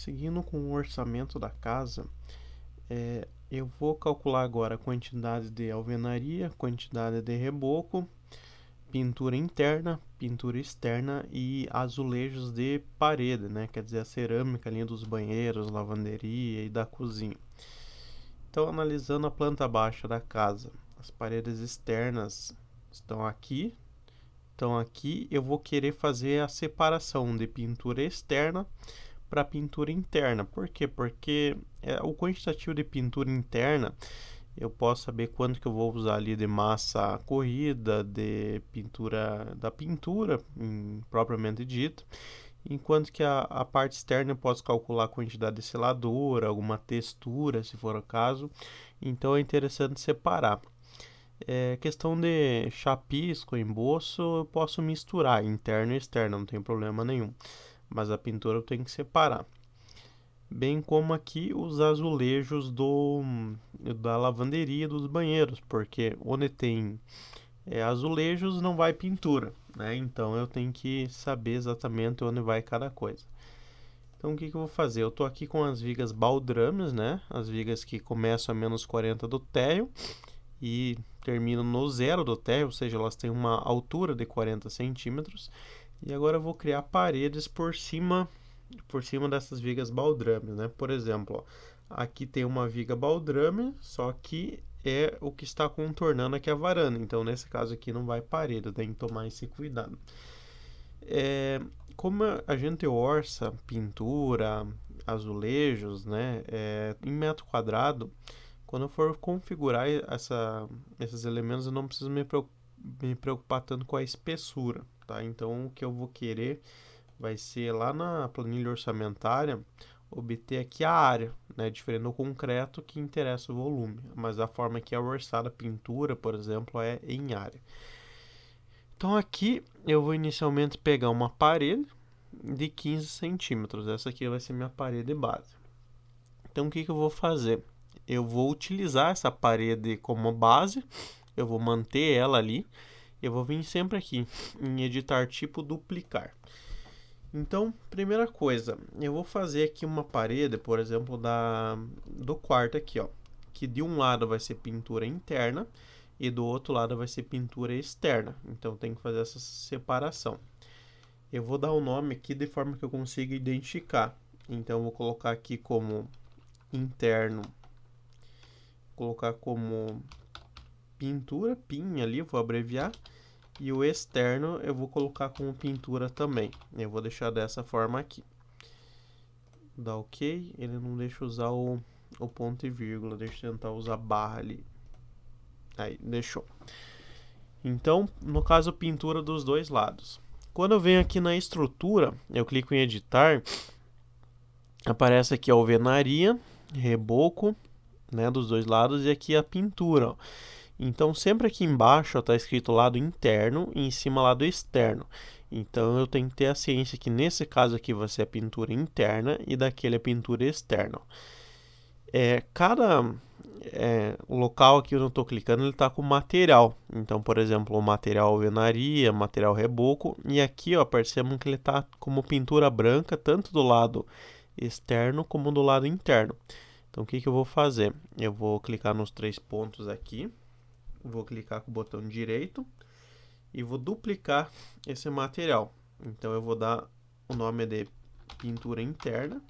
Seguindo com o orçamento da casa, eu vou calcular agora a quantidade de alvenaria, quantidade de reboco, pintura interna, pintura externa e azulejos de parede, né? Quer dizer, a cerâmica ali dos banheiros, lavanderia e da cozinha. Então, analisando a planta baixa da casa, as paredes externas estão aqui. Então, aqui eu vou querer fazer a separação de pintura externa para pintura interna. Por quê? Porque o quantitativo de pintura interna eu posso saber quanto que eu vou usar ali de massa corrida, de pintura da pintura propriamente dito, enquanto que a parte externa eu posso calcular a quantidade de seladora, alguma textura, se for o caso. Então é interessante separar. Questão de chapisco, emboço, eu posso misturar interno e externo, não tem problema nenhum. Mas a pintura eu tenho que separar. Bem como aqui os azulejos da lavanderia dos banheiros, porque onde tem azulejos não vai pintura, né? Então eu tenho que saber exatamente onde vai cada coisa. Então o que eu vou fazer? Eu estou aqui com as vigas baldrames, né? As vigas que começam a menos 40 do térreo e terminam no zero do térreo, ou seja, elas têm uma altura de 40 centímetros. E agora eu vou criar paredes por cima dessas vigas baldrames, né? Por exemplo, ó, aqui tem uma viga baldrame, só que é o que está contornando aqui a varanda. Então, nesse caso aqui não vai parede, eu tenho que tomar esse cuidado. Como a gente orça pintura, azulejos, né, em metro quadrado, quando eu for configurar esses elementos, eu não preciso me preocupar tanto com a espessura, tá? Então, o que eu vou querer vai ser lá na planilha orçamentária obter aqui a área, né? Diferente do concreto que interessa o volume, mas a forma que é orçada a pintura, por exemplo, é em área. Então aqui eu vou inicialmente pegar uma parede de 15 centímetros, essa aqui vai ser minha parede base. Então o que eu vou fazer? Eu vou utilizar essa parede como base, eu vou manter ela ali, eu vou vir sempre aqui em editar tipo duplicar. Então, primeira coisa, eu vou fazer aqui uma parede, por exemplo, do quarto aqui, ó, que de um lado vai ser pintura interna e do outro lado vai ser pintura externa. Então, tem que fazer essa separação. Eu vou dar um nome aqui de forma que eu consiga identificar. Então, eu vou colocar aqui como interno, colocar como pintura, PIN ali, vou abreviar. E o externo eu vou colocar como pintura também. Eu vou deixar dessa forma aqui. Dá OK, ele não deixa usar o ponto e vírgula, deixa eu tentar usar barra ali. Aí, deixou. Então, no caso, pintura dos dois lados. Quando eu venho aqui na estrutura, eu clico em editar, aparece aqui a alvenaria, reboco, né, dos dois lados, e aqui a pintura, ó. Então, sempre aqui embaixo está escrito lado interno e em cima lado externo. Então, eu tenho que ter a ciência que nesse caso aqui vai ser a pintura interna e daquele a pintura externa. Cada local aqui onde eu estou clicando, ele está com material. Então, por exemplo, o material alvenaria, material reboco. E aqui, ó, percebam que ele está como pintura branca, tanto do lado externo como do lado interno. Então, o que eu vou fazer? Eu vou clicar nos 3 pontos aqui. Vou clicar com o botão direito e vou duplicar esse material. Então eu vou dar o nome de pintura interna.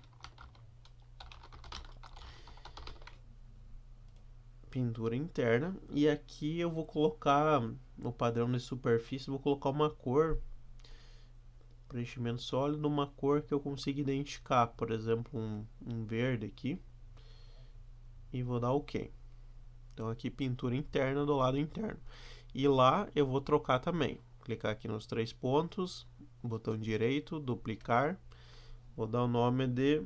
Pintura interna. E aqui eu vou colocar no padrão de superfície, vou colocar uma cor, preenchimento sólido, uma cor que eu consiga identificar. Por exemplo, um verde aqui. E vou dar OK. Então aqui pintura interna do lado interno. E lá eu vou trocar também. Clicar aqui nos 3 pontos, botão direito, duplicar. Vou dar o nome de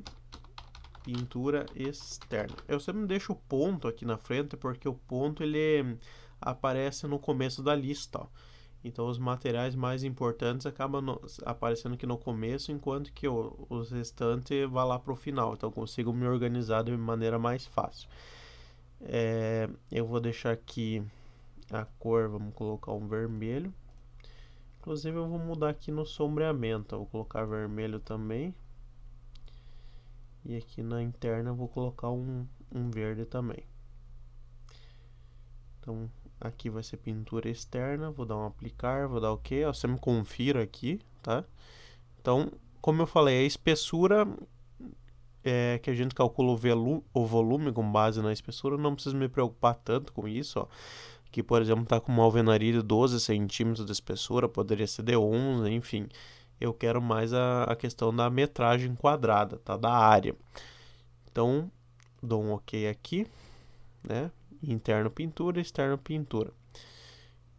pintura externa. Eu sempre deixo o ponto aqui na frente porque o ponto ele aparece no começo da lista, ó. Então os materiais mais importantes acabam aparecendo aqui no começo, enquanto que os restantes vai lá para o final. Então eu consigo me organizar de maneira mais fácil. Eu vou deixar aqui a cor, vamos colocar um vermelho. Inclusive eu vou mudar aqui no sombreamento, eu vou colocar vermelho também. E aqui na interna eu vou colocar um verde também. Então aqui vai ser pintura externa, vou dar um aplicar, vou dar OK, ó, você me confira aqui, tá? Então, como eu falei, a espessura que a gente calcula o volume com base na espessura, não preciso me preocupar tanto com isso, ó. Aqui, por exemplo, está com uma alvenaria de 12 centímetros de espessura, poderia ser de 11, enfim. Eu quero mais a questão da metragem quadrada, tá? Da área. Então, dou um OK aqui, né? Interno pintura, externo pintura.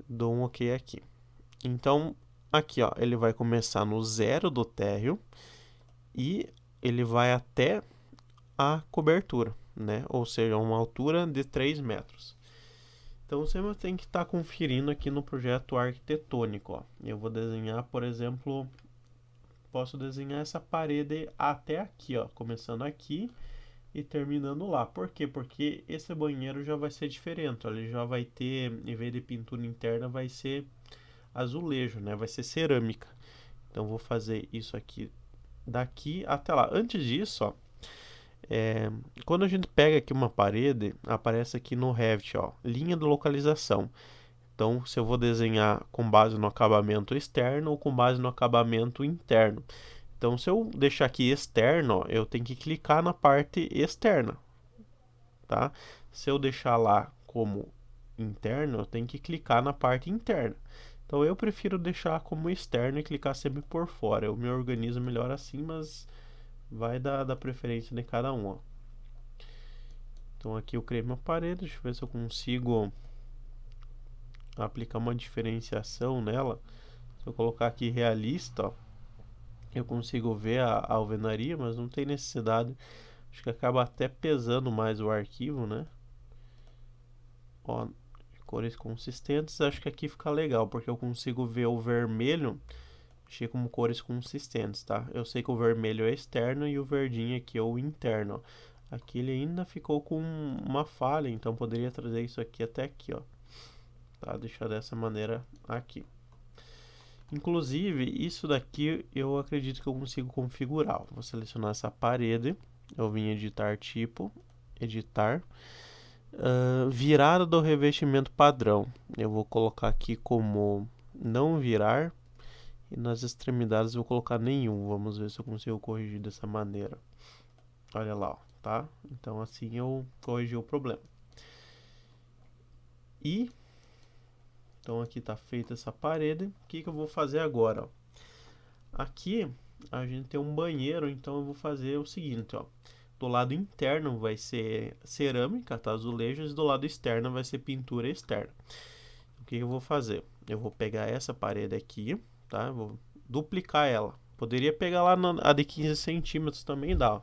Dou um OK aqui. Então, aqui, ó, ele vai começar no zero do térreo e ele vai até a cobertura, né? Ou seja, uma altura de 3 metros. Então você tem que estar conferindo aqui no projeto arquitetônico, ó. Eu vou desenhar, por exemplo, posso desenhar essa parede até aqui, ó, começando aqui e terminando lá. Por quê? Porque esse banheiro já vai ser diferente, ó. Ele já vai ter, em vez de pintura interna, vai ser azulejo, né? Vai ser cerâmica. Então vou fazer isso aqui daqui até lá. Antes disso, ó, quando a gente pega aqui uma parede, aparece aqui no Revit, ó, linha de localização. Então, se eu vou desenhar com base no acabamento externo ou com base no acabamento interno. Então, se eu deixar aqui externo, ó, eu tenho que clicar na parte externa, tá? Se eu deixar lá como interno, eu tenho que clicar na parte interna. Então, eu prefiro deixar como externo e clicar sempre por fora. Eu me organizo melhor assim, mas vai da preferência de cada um, ó. Então, aqui eu criei minha parede. Deixa eu ver se eu consigo aplicar uma diferenciação nela. Se eu colocar aqui realista, ó, eu consigo ver a alvenaria, mas não tem necessidade. Acho que acaba até pesando mais o arquivo, né? Ó, cores consistentes, acho que aqui fica legal, porque eu consigo ver o vermelho, achei como cores consistentes, tá? Eu sei que o vermelho é externo e o verdinho aqui é o interno, ó. Aqui ele ainda ficou com uma falha, então poderia trazer isso aqui até aqui, ó. Tá? Deixar dessa maneira aqui. Inclusive, isso daqui eu acredito que eu consigo configurar. Vou selecionar essa parede, eu vim editar tipo, editar, virada do revestimento padrão. Eu vou colocar aqui como não virar e nas extremidades eu vou colocar nenhum. Vamos ver se eu consigo corrigir dessa maneira. Olha lá, ó, tá? Então assim eu corrigi o problema. E então aqui está feita essa parede. O que eu vou fazer agora? Ó? Aqui a gente tem um banheiro, então eu vou fazer o seguinte, ó. Do lado interno vai ser cerâmica, tá? Azulejos, e do lado externo vai ser pintura externa. O que eu vou fazer? Eu vou pegar essa parede aqui, tá? Vou duplicar ela. Poderia pegar lá a de 15 centímetros também dá, ó.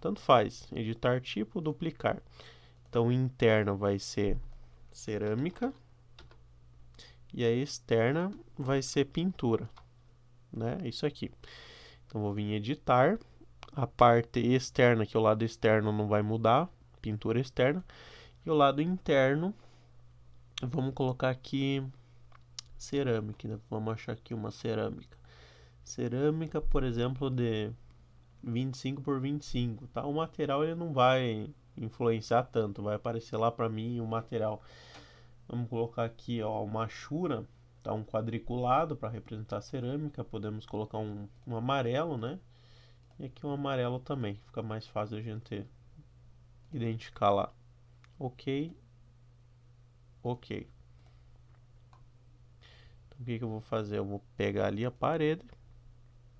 Tanto faz. Editar tipo, duplicar. Então, interno vai ser cerâmica e a externa vai ser pintura, né? Isso aqui. Então, vou vir em editar. A parte externa, que é o lado externo, não vai mudar. Pintura externa. E o lado interno, vamos colocar aqui cerâmica, né? Vamos achar aqui uma cerâmica. Cerâmica, por exemplo, de 25 por 25, tá? O material ele não vai influenciar tanto, vai aparecer lá para mim o material. Vamos colocar aqui, ó, uma achura, tá? Um quadriculado para representar a cerâmica. Podemos colocar um amarelo, né? E aqui um amarelo também, fica mais fácil a gente identificar lá. Ok, ok. Então o que eu vou fazer? Eu vou pegar ali a parede,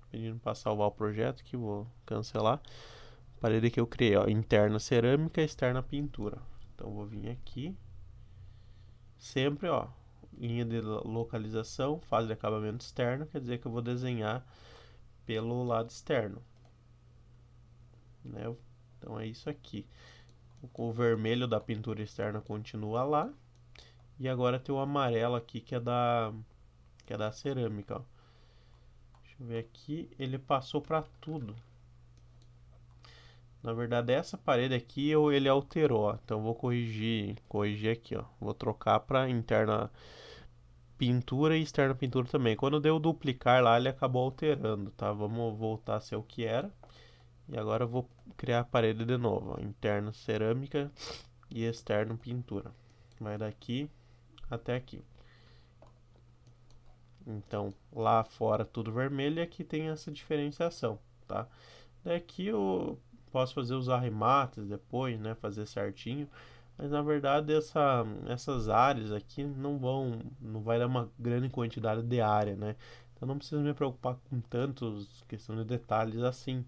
pedindo para salvar o projeto, que vou cancelar. A parede que eu criei, ó, interna cerâmica, externa pintura. Então eu vou vir aqui, sempre, ó, linha de localização, fase de acabamento externo, quer dizer que eu vou desenhar pelo lado externo, né? Então é isso aqui. O vermelho da pintura externa continua lá. E agora tem o amarelo aqui que é da cerâmica, ó. Deixa eu ver aqui, ele passou para tudo. Na verdade, essa parede aqui ele alterou, ó. Então eu vou corrigir aqui, ó. Vou trocar para interna pintura e externa pintura também. Quando deu duplicar lá, ele acabou alterando, tá? Vamos voltar a ser o que era. E agora eu vou criar a parede de novo, ó. Interno cerâmica e externo pintura. Vai daqui até aqui. Então, lá fora tudo vermelho e aqui tem essa diferenciação, tá? Daqui eu posso fazer os arremates depois, né? Fazer certinho. Mas na verdade essas áreas aqui não vai dar uma grande quantidade de área, né? Então não preciso me preocupar com tantos questão de detalhes assim.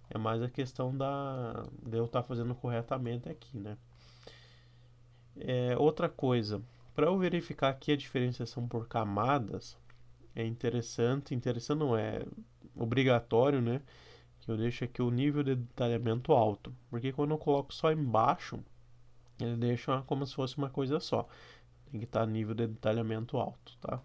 É mais a questão de eu estar fazendo corretamente aqui, né? Outra coisa, para eu verificar aqui a diferenciação por camadas, é interessante não é obrigatório, né? Que eu deixo aqui o nível de detalhamento alto, porque quando eu coloco só embaixo, ele deixa como se fosse uma coisa só. Tem que estar nível de detalhamento alto, tá?